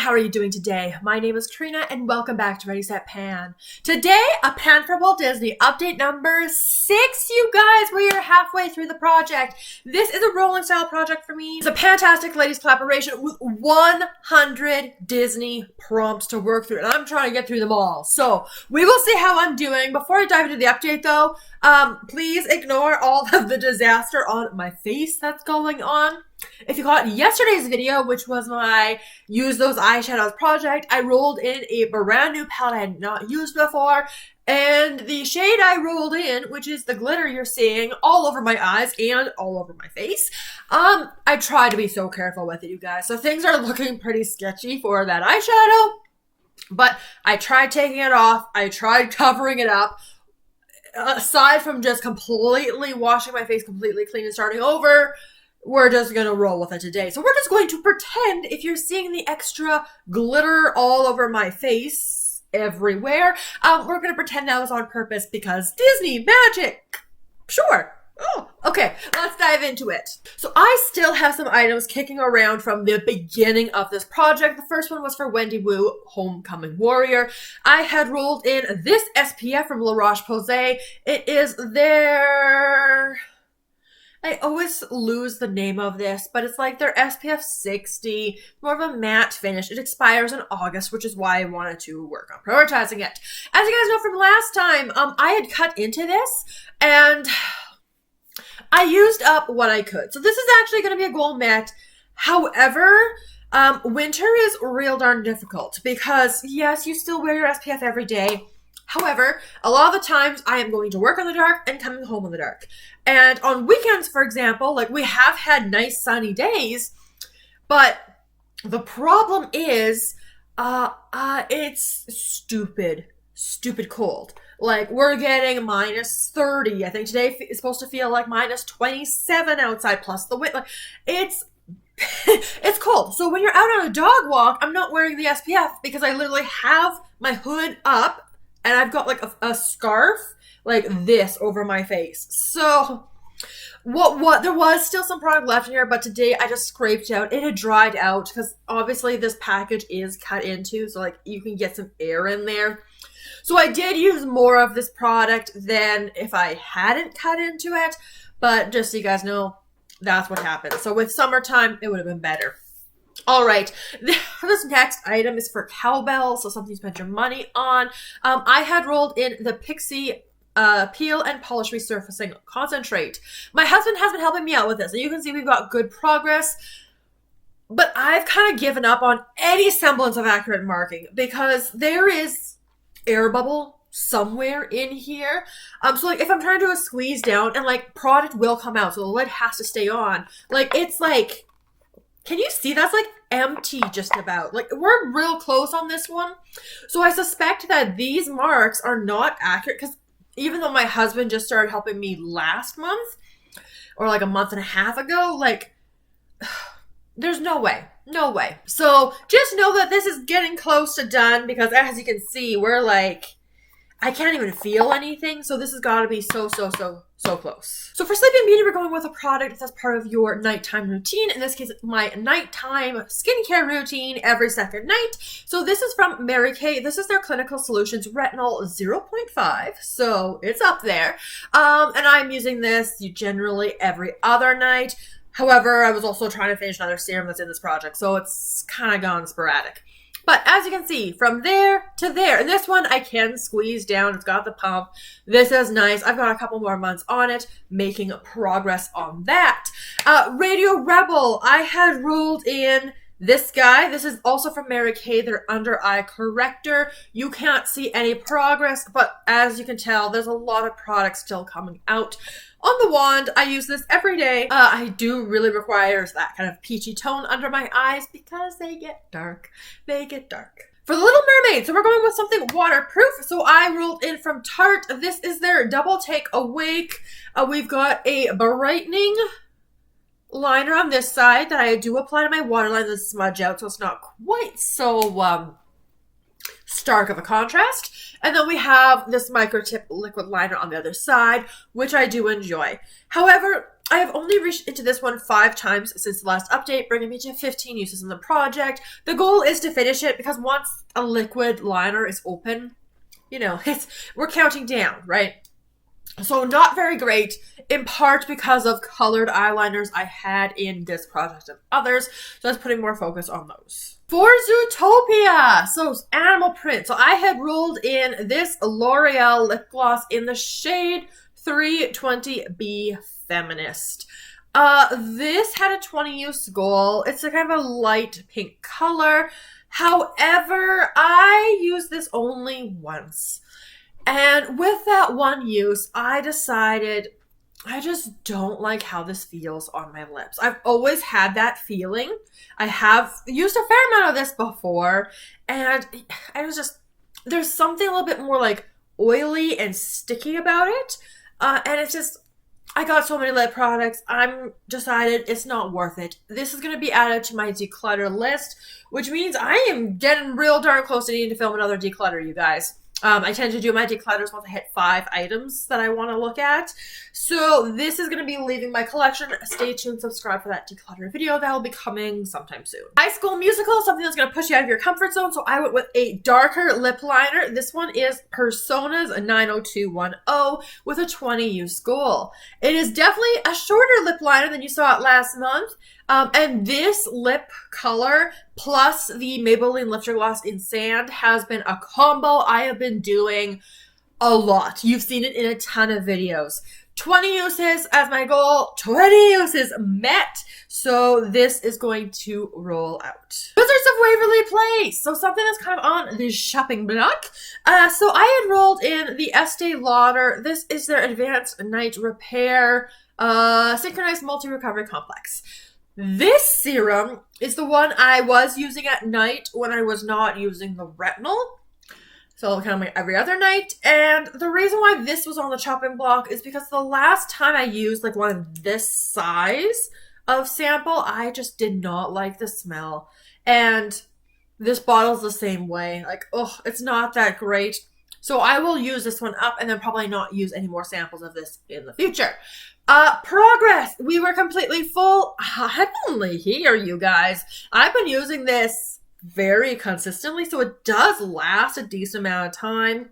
how are you doing today? My name is Karina and welcome back to Ready Set Pan. Today, a pan for Walt Disney, update number 6, you guys. We are halfway through the project. This is a rolling style project for me. It's a fantastic ladies collaboration with 100 Disney prompts to work through, and I'm trying to get through them all. So we will see how I'm doing. Before I dive into the update though, please ignore all of the disaster on my face that's going on. If you caught yesterday's video, which was my use those eyeshadows project, I rolled in a brand new palette I had not used before, and the shade I rolled in, which is the glitter you're seeing all over my eyes and all over my face, I tried to be so careful with it, you guys. So things are looking pretty sketchy for that eyeshadow, but I tried taking it off. I tried covering it up. Aside from just completely washing my face completely clean and starting over, we're just going to roll with it today. So we're just going to pretend, if you're seeing the extra glitter all over my face everywhere, we're going to pretend that was on purpose because Disney magic. Sure. Oh, okay. Let's dive into it. So I still have some items kicking around from the beginning of this project. The first one was for Wendy Wu, Homecoming Warrior. I had rolled in this SPF from Roche-Posay. It is their... I always lose the name of this, but it's like their SPF 60, more of a matte finish. It expires in August, which is why I wanted to work on prioritizing it. As you guys know from last time, I had cut into this, and I used up what I could. So this is actually going to be a gold matte. However, winter is real darn difficult because, yes, you still wear your SPF every day. However, a lot of the times I am going to work in the dark and coming home in the dark. And on weekends, for example, like we have had nice sunny days, but the problem is it's stupid cold. Like we're getting minus 30. I think today is supposed to feel like minus 27 outside plus the wind. Like it's cold. So when you're out on a dog walk, I'm not wearing the SPF because I literally have my hood up and I've got like a scarf like this over my face. So what there was still some product left in here, but today I just scraped it out. It had dried out because obviously this package is cut into, so like you can get some air in there. So I did use more of this product than if I hadn't cut into it, but just so you guys know, that's what happened. So with summertime, it would have been better. All right, this next item is for cowbell, so something you spent your money on. I had rolled in the Pixi Peel and Polish Resurfacing Concentrate. My husband has been helping me out with this, and you can see we've got good progress, but I've kind of given up on any semblance of accurate marking because there is air bubble somewhere in here. So like if I'm trying to do a squeeze down and like product will come out, so the lid has to stay on. Like it's like, can you see that's like empty just about? Like we're real close on this one. So I suspect that these marks are not accurate because even though my husband just started helping me last month or like a month and a half ago, like there's no way. No way. So just know that this is getting close to done because as you can see, we're like, I can't even feel anything. So this has got to be so close. So for Sleeping Beauty, we're going with a product that's part of your nighttime routine. In this case, my nighttime skincare routine every second night. So this is from Mary Kay. This is their Clinical Solutions Retinol 0.5. So it's up there. And I'm using this generally every other night. However, I was also trying to finish another serum that's in this project. So it's kind of gone sporadic. But as you can see, from there to there, and this one I can squeeze down. It's got the pump. This is nice. I've got a couple more months on it, making progress on that. Radio Rebel, I had rolled in this guy. This is also from Mary Kay, their Undereye Corrector. You can't see any progress, but as you can tell, there's a lot of product still coming out. On the wand, I use this every day. I do really require that kind of peachy tone under my eyes because they get dark. They get dark. For the Little Mermaid, so we're going with something waterproof. So I rolled in from Tarte. This is their Double Take Awake. We've got a brightening liner on this side that I do apply to my waterline to smudge out, so it's not quite so stark of a contrast. And then we have this micro tip liquid liner on the other side, which I do enjoy. However, I have only reached into this one 5 times since the last update, bringing me to 15 uses in the project. The goal is to finish it because once a liquid liner is open, you know, we're counting down, right? So not very great, in part because of colored eyeliners I had in this project and others. So I was putting more focus on those. For Zootopia, so animal print. So I had rolled in this L'Oreal lip gloss in the shade 320B Feminist. This had a 20 use goal. It's a kind of a light pink color. However, I used this only once. And with that one use, I decided I just don't like how this feels on my lips. I've always had that feeling. I have used a fair amount of this before, and I was just, there's something a little bit more like oily and sticky about it. And it's just, I got so many lip products, I'm decided it's not worth it. This is going to be added to my declutter list, which means I am getting real darn close to needing to film another declutter, you guys. I tend to do my declutters once I hit 5 items that I want to look at. So this is going to be leaving my collection. Stay tuned, subscribe for that declutter video. That will be coming sometime soon. High School Musical, something that's going to push you out of your comfort zone. So I went with a darker lip liner. This one is Persona's 90210 with a 20 use goal. It is definitely a shorter lip liner than you saw it last month. And this lip color plus the Maybelline Lifter Gloss in Sand has been a combo I have been doing a lot. You've seen it in a ton of videos. 20 uses as my goal, 20 uses met. So this is going to roll out. Wizards of Waverly Place. So something that's kind of on the shopping block. So I had rolled in the Estee Lauder. This is their Advanced Night Repair Synchronized Multi-Recovery Complex. This serum is the one I was using at night when I was not using the retinol. So kind of like every other night. And the reason why this was on the chopping block is because the last time I used like one of this size of sample, I just did not like the smell. And this bottle's the same way. Like, oh, it's not that great. So I will use this one up and then probably not use any more samples of this in the future. Progress. We were completely full. Heavenly here, you guys. I've been using this very consistently, so it does last a decent amount of time.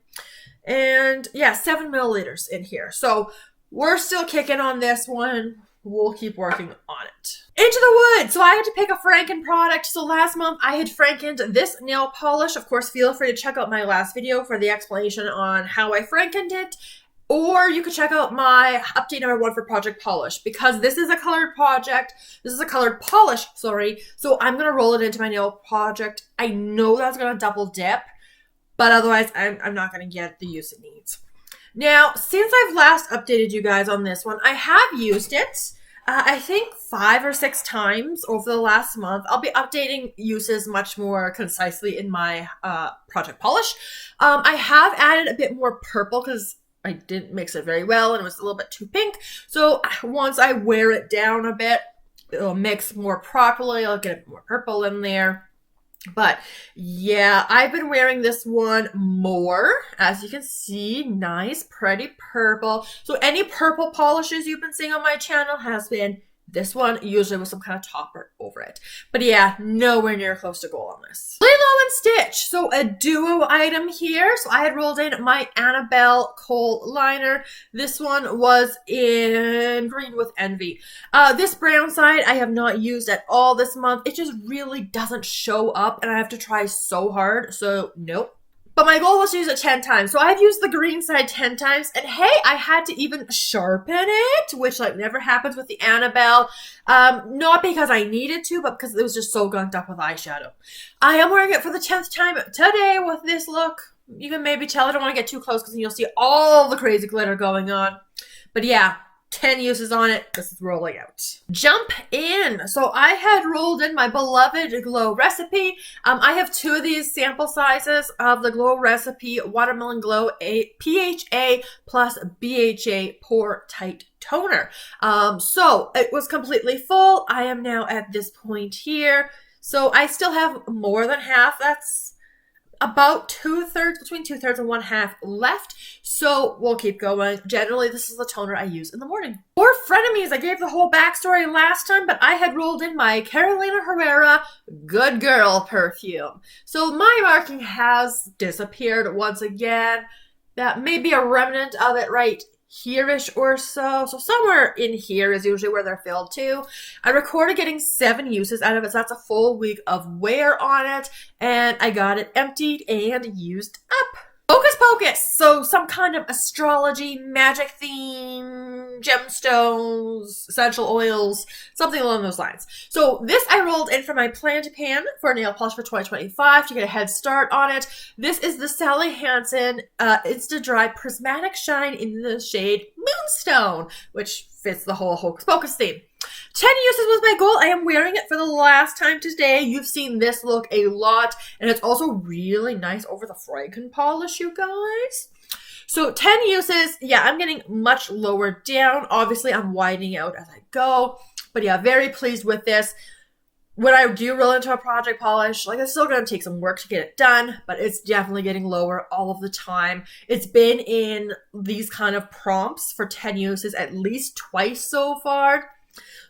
And yeah, 7 milliliters in here. So we're still kicking on this one. We'll keep working on it. Into the Woods. So I had to pick a Franken product. So last month I had Frankened this nail polish. Of course, feel free to check out my last video for the explanation on how I Frankened it. Or you could check out my update number 1 for Project Polish, because this is a colored project. This is a colored polish, sorry. So I'm going to roll it into my nail project. I know that's going to double dip, but otherwise I'm not going to get the use it needs. Now, since I've last updated you guys on this one, I have used it, I think 5 or 6 times over the last month. I'll be updating uses much more concisely in my Project Polish. I have added a bit more purple because I didn't mix it very well and it was a little bit too pink. So once I wear it down a bit, it'll mix more properly. I'll get more purple in there. But yeah, I've been wearing this one more. As you can see, nice, pretty purple. So any purple polishes you've been seeing on my channel has been this one, usually with some kind of topper over it. But yeah, nowhere near close to goal on this. Lilo and Stitch. So a duo item here. So I had rolled in my Annabelle Kohl liner. This one was in Green with Envy. This brown side I have not used at all this month. It just really doesn't show up and I have to try so hard. So nope. But my goal was to use it 10 times. So I've used the green side 10 times. And hey, I had to even sharpen it, which like never happens with the Annabelle. Not because I needed to, but because it was just so gunked up with eyeshadow. I am wearing it for the 10th time today with this look. You can maybe tell I don't want to get too close because then you'll see all the crazy glitter going on. But yeah, 10 uses on it. This is rolling out. Jump in. So I had rolled in my beloved Glow Recipe. I have 2 of these sample sizes of the Glow Recipe Watermelon Glow PHA plus BHA Pore Tight Toner. So it was completely full. I am now at this point here. So I still have more than half. That's about between 2/3 and 1/2 left. So we'll keep going. Generally, this is the toner I use in the morning. For Frenemies, I gave the whole backstory last time, but I had rolled in my Carolina Herrera Good Girl perfume. So my marking has disappeared once again. That may be a remnant of it right here-ish or so. So somewhere in here is usually where they're filled to. I recorded getting 7 uses out of it, so that's a full week of wear on it, and I got it emptied and used up. Hocus Pocus! So some kind of astrology, magic theme, gemstones, essential oils, something along those lines. So this I rolled in for my planned pan for nail polish for 2025 to get a head start on it. This is the Sally Hansen Insta Dry Prismatic Shine in the shade Moonstone, which fits the whole Hocus Pocus theme. 10 uses was my goal. I am wearing it for the last time today. You've seen this look a lot, and it's also really nice over the Franken polish, you guys. So 10 uses, yeah, I'm getting much lower down. Obviously, I'm widening out as I go, but yeah, very pleased with this. When I do roll into a project polish, like it's still going to take some work to get it done, but it's definitely getting lower all of the time. It's been in these kind of prompts for 10 uses at least twice so far.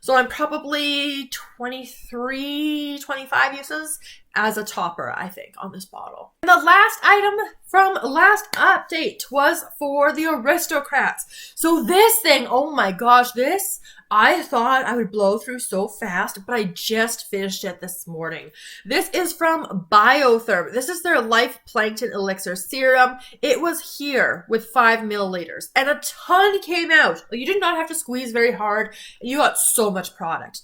So I'm probably 23, 25 uses as a topper, I think, on this bottle. And the last item from last update was for the Aristocats. So this thing, oh my gosh, this, I thought I would blow through so fast, but I just finished it this morning. This is from Biotherm. This is their Life Plankton Elixir Serum. It was here with 5 milliliters, and a ton came out. You did not have to squeeze very hard, and you got so much product.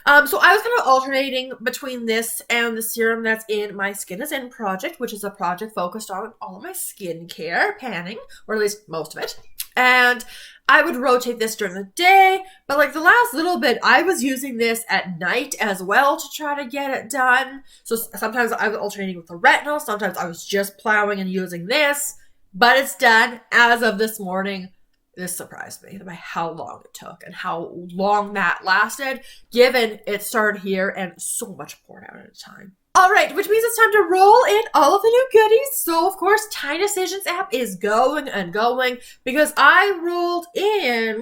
So I was kind of alternating between this and the serum that's in my Skin is In project, which is a project focused on all of my skincare, panning, or at least most of it. And I would rotate this during the day, but like the last little bit, I was using this at night as well to try to get it done. So sometimes I was alternating with the retinol, sometimes I was just plowing and using this, but it's done as of this morning. This surprised me by how long it took and how long that lasted, given it started here and so much poured out at a time. All right, which means it's time to roll in all of the new goodies. So, of course, Tiny Decisions app is going and going because I rolled in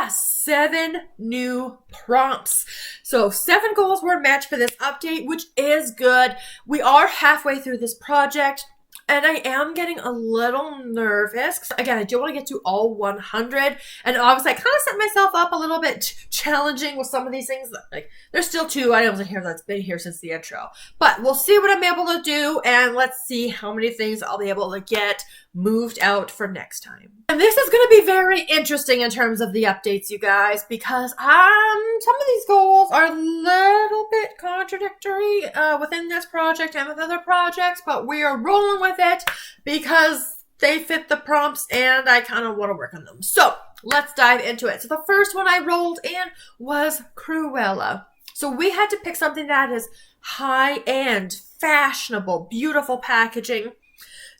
7 new prompts. So 7 goals were met for this update, which is good. We are halfway through this project. And I am getting a little nervous because, again, I do want to get to all 100. And obviously, I kind of set myself up a little bit challenging with some of these things. Like, there's still 2 items in here that's been here since the intro. But we'll see what I'm able to do. And let's see how many things I'll be able to get moved out for next time. And this is going to be very interesting in terms of the updates, you guys, because some of these goals are a little bit contradictory within this project and with other projects, but we are rolling with it because they fit the prompts and I kind of want to work on them. So let's dive into it. So the first one I rolled in was Cruella. So we had to pick something that is high-end, fashionable, beautiful packaging.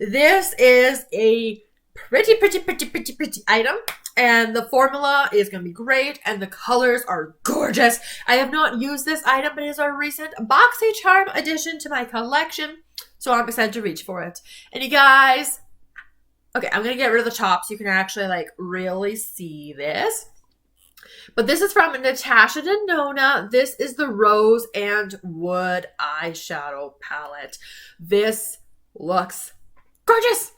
This is a pretty item, and the formula is going to be great, and the colors are gorgeous. I have not used this item, but it is a recent BoxyCharm addition to my collection, so I'm excited to reach for it. And you guys, okay, I'm going to get rid of the top so you can actually, like, really see this. But this is from Natasha Denona. This is the Rose and Wood eyeshadow palette. This looks gorgeous.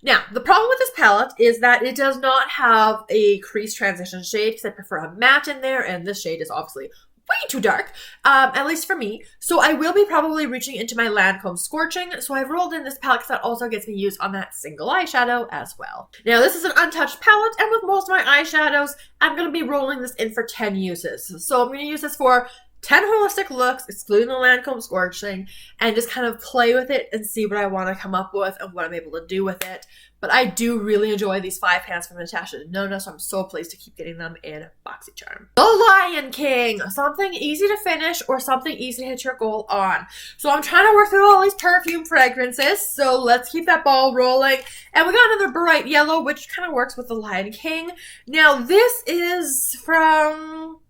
Now, the problem with this palette is that it does not have a crease transition shade because I prefer a matte in there, and this shade is obviously way too dark, at least for me. So I will be probably reaching into my Lancome Scorching. So I've rolled in this palette because that also gets me used on that single eyeshadow as well. Now, this is an untouched palette, and with most of my eyeshadows, I'm going to be rolling this in for 10 uses. So I'm going to use this for 10 holistic looks, excluding the Lancome Scorching, and just kind of play with it and see what I want to come up with and what I'm able to do with it. But I do really enjoy these 5 pans from Natasha Denona, so I'm so pleased to keep getting them in BoxyCharm. The Lion King, something easy to finish or something easy to hit your goal on. So I'm trying to work through all these perfume fragrances, so let's keep that ball rolling. And we got another bright yellow, which kind of works with the Lion King. Now this is from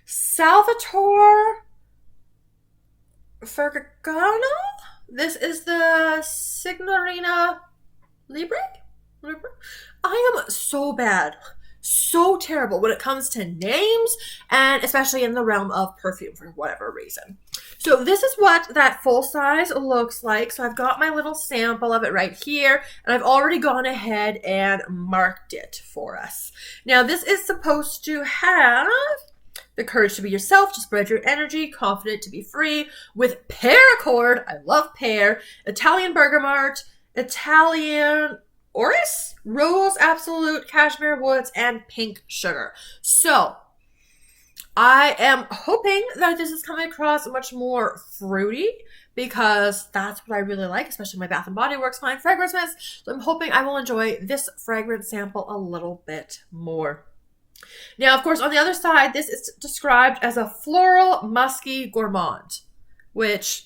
Salvatore Ferragamo? This is the Signorina Libre? I am so bad. So terrible when it comes to names, and especially in the realm of perfume for whatever reason. So this is what that full size looks like. So I've got my little sample of it right here, and I've already gone ahead and marked it for us. Now this is supposed to have the courage to be yourself, to spread your energy, confident to be free, with paracord, I love pear, Italian bergamot, Italian orris, rose absolute, cashmere woods, and pink sugar. So I am hoping that this is coming across much more fruity, because that's what I really like, especially my Bath & Body Works fine fragrance mist. So I'm hoping I will enjoy this fragrance sample a little bit more. Now, of course, on the other side, this is described as a floral musky gourmand, which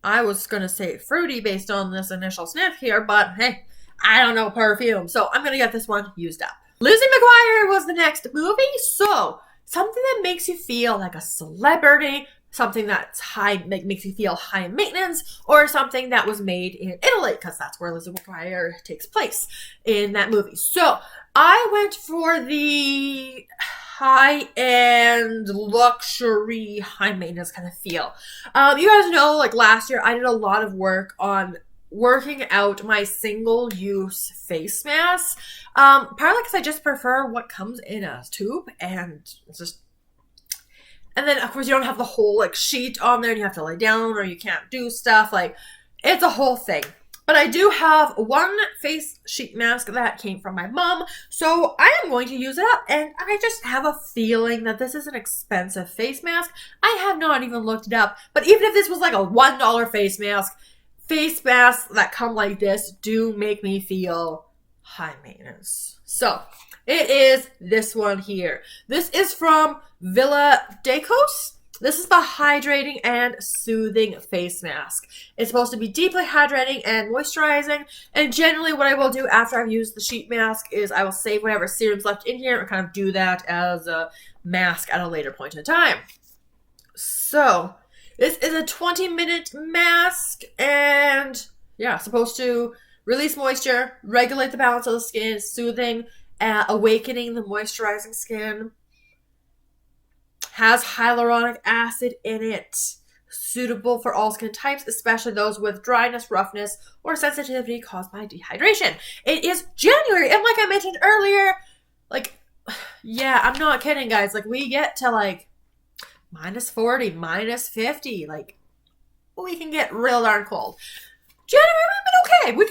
I was going to say fruity based on this initial sniff here, but hey, I don't know perfume, so I'm going to get this one used up. Lizzie McGuire was the next movie, so something that makes you feel like a celebrity, something that's makes you feel high maintenance, or something that was made in Italy, because that's where Lizzie McGuire takes place in that movie. So I went for the high-end, luxury, high-maintenance kind of feel. You guys know, like last year, I did a lot of work on working out my single-use face mask. Partly because I just prefer what comes in a tube, and it's just... And then, of course, you don't have the whole, like, sheet on there, and you have to lay down, or you can't do stuff. Like, it's a whole thing. But I do have one face sheet mask that came from my mom, so I am going to use it up. And I just have a feeling that this is an expensive face mask. I have not even looked it up. But even if this was like a $1 face masks that come like this do make me feel high maintenance. So it is this one here. This is from Villa Decos. This is the hydrating and soothing face mask. It's supposed to be deeply hydrating and moisturizing. And generally what I will do after I've used the sheet mask is I will save whatever serum's left in here and kind of do that as a mask at a later point in time. So this is a 20-minute mask, and yeah, supposed to release moisture, regulate the balance of the skin, soothing, awakening the moisturizing skin. Has hyaluronic acid in it. Suitable for all skin types, especially those with dryness, roughness, or sensitivity caused by dehydration. It is January, and like I mentioned earlier, like, yeah, I'm not kidding, guys. Like, we get to, like, -40, -50. Like, we can get real darn cold. January, we've been okay. We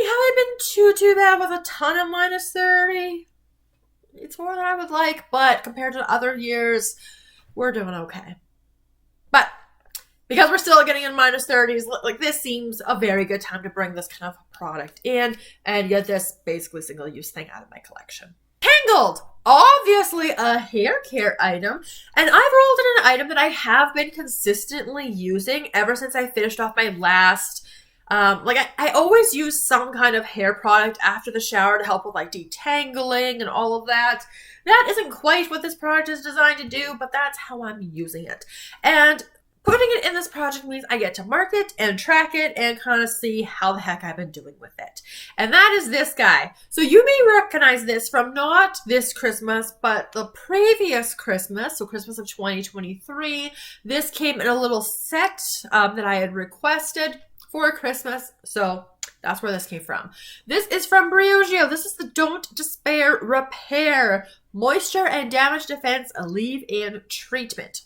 haven't been too bad with a ton of -30. It's more than I would like, but compared to other years, we're doing okay. But because we're still getting in -30s, like, this seems a very good time to bring this kind of product in and get this basically single-use thing out of my collection. Tangled! Obviously a hair care item, and I've rolled in an item that I have been consistently using ever since I finished off my last... I always use some kind of hair product after the shower to help with, like, detangling and all of that. That isn't quite what this product is designed to do, but that's how I'm using it. And putting it in this project means I get to mark it and track it and kind of see how the heck I've been doing with it. And that is this guy. So you may recognize this from not this Christmas, but the previous Christmas, so Christmas of 2023. This came in a little set that I had requested for Christmas, so that's where this came from. This is from Briogeo. This is the Don't Despair Repair Moisture and Damage Defense Leave-In Treatment.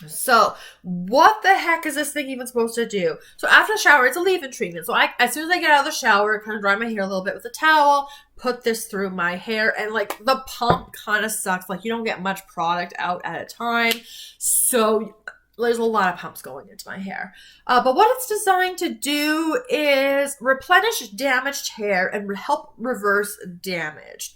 So what the heck is this thing even supposed to do? So after the shower, it's a leave-in treatment. So as soon as I get out of the shower, kind of dry my hair a little bit with a towel, put this through my hair, and like the pump kind of sucks. Like, you don't get much product out at a time. So there's a lot of pumps going into my hair. But what it's designed to do is replenish damaged hair and help reverse damage.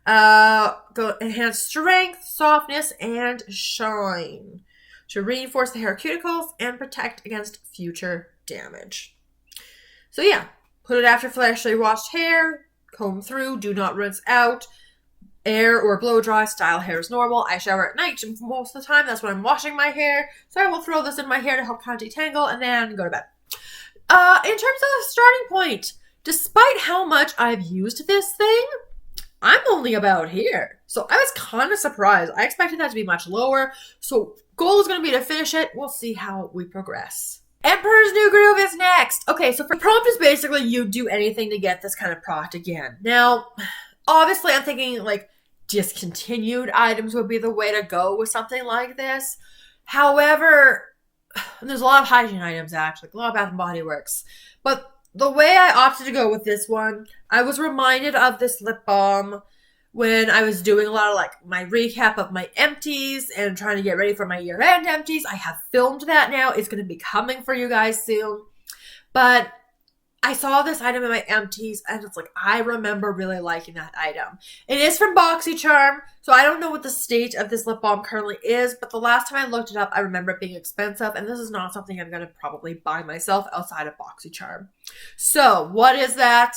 Enhance strength, softness, and shine. To reinforce the hair cuticles and protect against future damage. So yeah, put it after freshly washed hair, comb through, do not rinse out. air or blow dry, style hair is normal. I shower at night most of the time. That's when I'm washing my hair. So I will throw this in my hair to help kind of detangle and then go to bed. In terms of the starting point, despite how much I've used this thing, I'm only about here. So I was kind of surprised. I expected that to be much lower. So goal is going to be to finish it. We'll see how we progress. Emperor's New Groove is next. Okay, so for prompt is basically you do anything to get this kind of product again. Now, obviously I'm thinking like discontinued items would be the way to go with something like this. However, there's a lot of hygiene items actually, a lot of Bath and Body Works. But the way I opted to go with this one, I was reminded of this lip balm when I was doing a lot of like my recap of my empties and trying to get ready for my year-end empties. I have filmed that now. It's going to be coming for you guys soon. But I saw this item in my empties and it's like, I remember really liking that item. It is from BoxyCharm, so I don't know what the state of this lip balm currently is, but the last time I looked it up, I remember it being expensive, and this is not something I'm going to probably buy myself outside of BoxyCharm. So, what is that?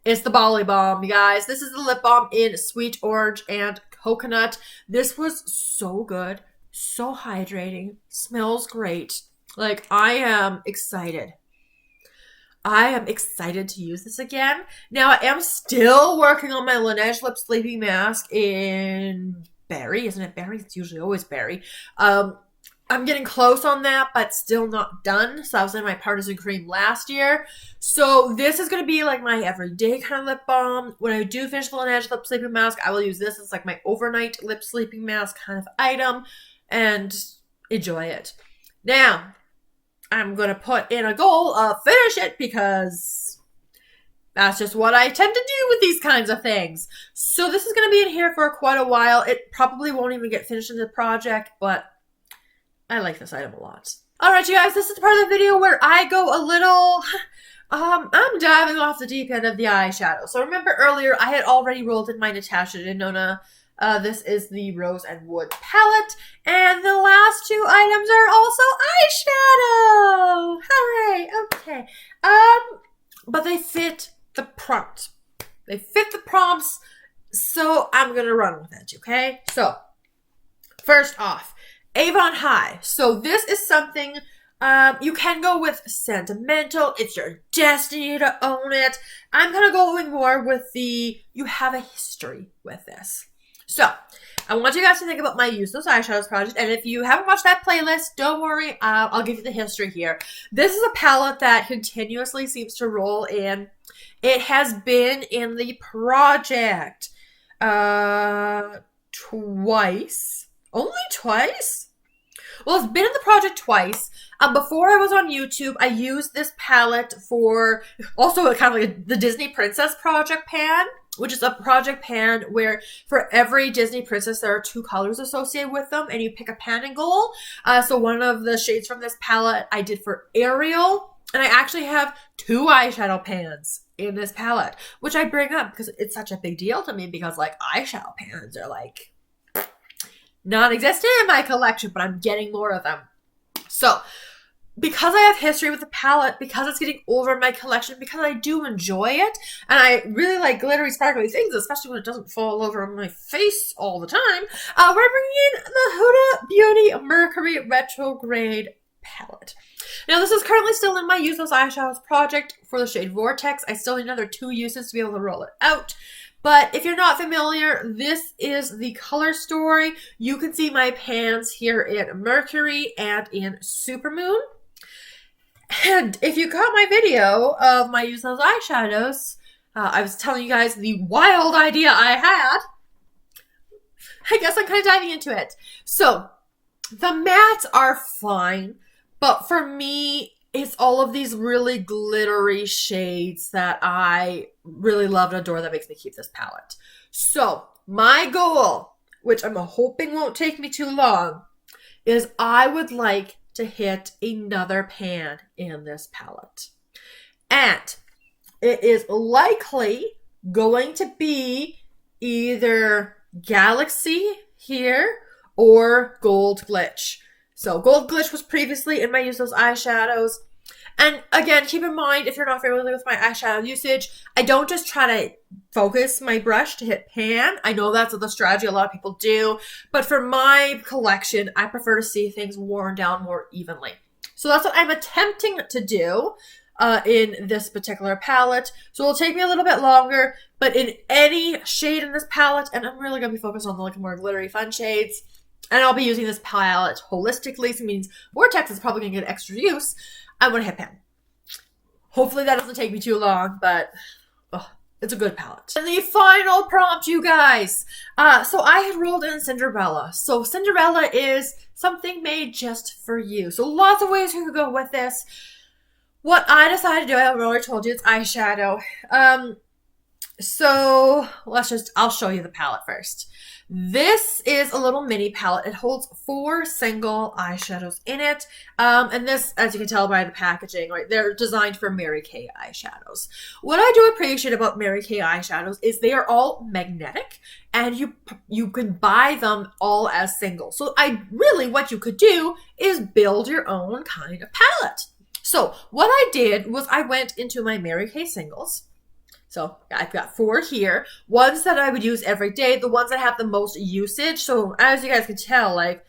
It's the Bali Balm, you guys. This is the lip balm in sweet orange and coconut. This was so good, so hydrating, smells great. Like, I am excited. I am excited to use this again. Now, I am still working on my Laneige Lip Sleeping Mask in Bere. Isn't it Bere? It's usually always Bere. I'm getting close on that, but still not done. So I was in my Partisan Cream last year. So this is going to be like my everyday kind of lip balm. When I do finish the Laneige Lip Sleeping Mask, I will use this as like my overnight lip sleeping mask kind of item and enjoy it. Now, I'm going to put in a goal of finish it because that's just what I tend to do with these kinds of things. So this is going to be in here for quite a while. It probably won't even get finished in the project, but I like this item a lot. Alright, you guys, this is the part of the video where I go a little... I'm diving off the deep end of the eyeshadow. So remember earlier, I had already rolled in my Natasha Denona. This is the Rose and Wood palette. And the last two items are also eyeshadow! Hooray! Okay. But they fit the prompt. They fit the prompts, so I'm gonna run with it, okay? So, first off, Avon High. So this is something you can go with sentimental. It's your destiny to own it. I'm kind of going more with the you have a history with this. So I want you guys to think about my Useless Eyeshadows project. And if you haven't watched that playlist, don't worry. I'll give you the history here. This is a palette that continuously seems to roll in. It has been in the project twice. Only twice? Well, it's been in the project twice. Before I was on YouTube, I used this palette for also kind of like the Disney Princess Project pan, which is a project pan where for every Disney princess, there are two colors associated with them, and you pick a pan and goal. So one of the shades from this palette I did for Ariel, and I actually have two eyeshadow pans in this palette, which I bring up because it's such a big deal to me because like eyeshadow pans are like non-existent in my collection, but I'm getting more of them. So, because I have history with the palette, because it's getting older in my collection, because I do enjoy it, and I really like glittery, sparkly things, especially when it doesn't fall over on my face all the time, we're bringing in the Huda Beauty Mercury Retrograde palette. Now, this is currently still in my Useless Eyeshadows project for the shade Vortex. I still need another 2 uses to be able to roll it out. But if you're not familiar, this is the color story. You can see my pans here in Mercury and in Supermoon. And if you caught my video of my Useless Eyeshadows, I was telling you guys the wild idea I had. I guess I'm kind of diving into it. So, the mattes are fine, but for me, it's all of these really glittery shades that I really love and adore that makes me keep this palette. So, my goal, which I'm hoping won't take me too long, is I would like to hit another pan in this palette. And it is likely going to be either Galaxy here or Gold Glitch. So Gold Glitch was previously in my Useless Eyeshadows. And again, keep in mind, if you're not familiar with my eyeshadow usage, I don't just try to focus my brush to hit pan. I know that's the strategy a lot of people do, but for my collection, I prefer to see things worn down more evenly. So that's what I'm attempting to do in this particular palette. So it'll take me a little bit longer, but in any shade in this palette, and I'm really going to be focused on the like more glittery fun shades, and I'll be using this palette holistically, so it means Vortex is probably going to get extra use. I'm going to hit pan. Hopefully that doesn't take me too long, but it's a good palette. And the final prompt, you guys. So I had rolled in Cinderella. So Cinderella is something made just for you. So lots of ways you could go with this. What I decided to do, I've already told you, it's eyeshadow. So I'll show you the palette first. This is a little mini palette. It holds 4 single eyeshadows in it. And this, as you can tell by the packaging, right, they're designed for Mary Kay eyeshadows. What I do appreciate about Mary Kay eyeshadows is they are all magnetic, and you can buy them all as singles. So what you could do is build your own kind of palette. So what I did was I went into my Mary Kay singles. So I've got 4 here, ones that I would use every day, the ones that have the most usage. So as you guys can tell, like,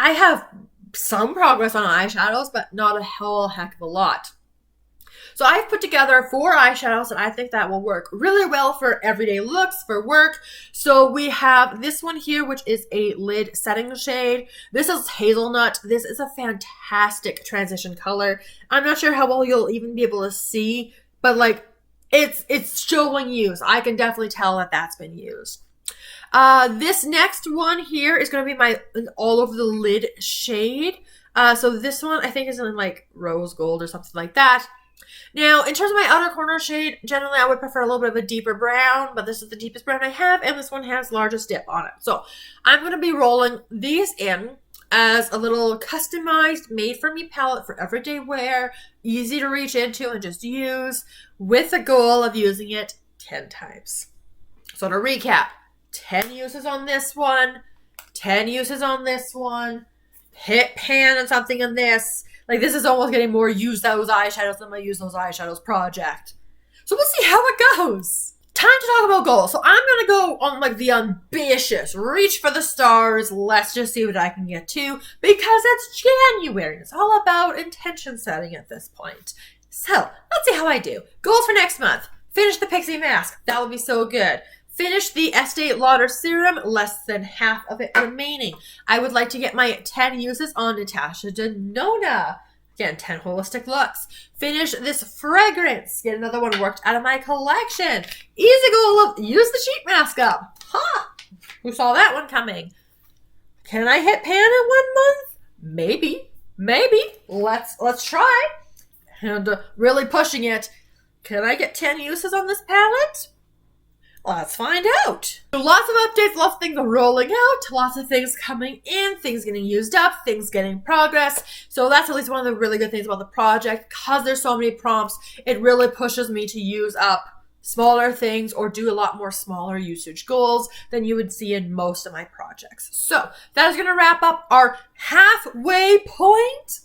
I have some progress on eyeshadows, but not a whole heck of a lot. So I've put together 4 eyeshadows that I think that will work really well for everyday looks, for work. So we have this one here, which is a lid setting shade. This is hazelnut. This is a fantastic transition color. I'm not sure how well you'll even be able to see, but like, it's showing use. I can definitely tell that that's been used. This next one here is going to be my all over the lid shade. So this one I think is in like rose gold or something like that. Now, in terms of my outer corner shade, generally I would prefer a little bit of a deeper brown, but this is the deepest brown I have, and this one has largest dip on it. So I'm going to be rolling these in as a little customized, made-for-me palette for everyday wear, easy to reach into and just use, with the goal of using it 10 times. So to recap, 10 uses on this one, 10 uses on this one, hit pan on something on this. Like, this is almost getting more use those eyeshadows than my use those eyeshadows project. So we'll see how it goes. Time to talk about goals. So I'm going to go on like the ambitious, reach for the stars, let's just see what I can get to, because it's January. It's all about intention setting at this point. So let's see how I do. Goals for next month. Finish the Pixi mask. That would be so good. Finish the Estee Lauder serum, less than half of it remaining. I would like to get my 10 uses on Natasha Denona. Again, 10 holistic looks. Finish this fragrance. Get another one worked out of my collection. Easy goal of use the sheet mask up. Ha! Who saw that one coming? Can I hit pan in 1 month? Maybe. Maybe. Let's try. And really pushing it. Can I get 10 uses on this palette? Let's find out. So lots of updates, lots of things rolling out, lots of things coming in, things getting used up, things getting progress. So that's at least one of the really good things about the project. Because there's so many prompts, it really pushes me to use up smaller things or do a lot more smaller usage goals than you would see in most of my projects. So that is going to wrap up our halfway point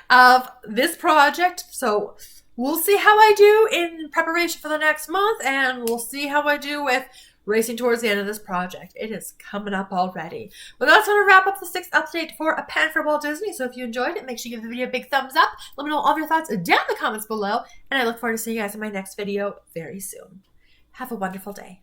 of this project. So we'll see how I do in preparation for the next month, and we'll see how I do with racing towards the end of this project. It is coming up already. But that's going to wrap up the 6th update for A Pan for Walt Disney. So if you enjoyed it, make sure you give the video a big thumbs up. Let me know all of your thoughts down in the comments below, and I look forward to seeing you guys in my next video very soon. Have a wonderful day.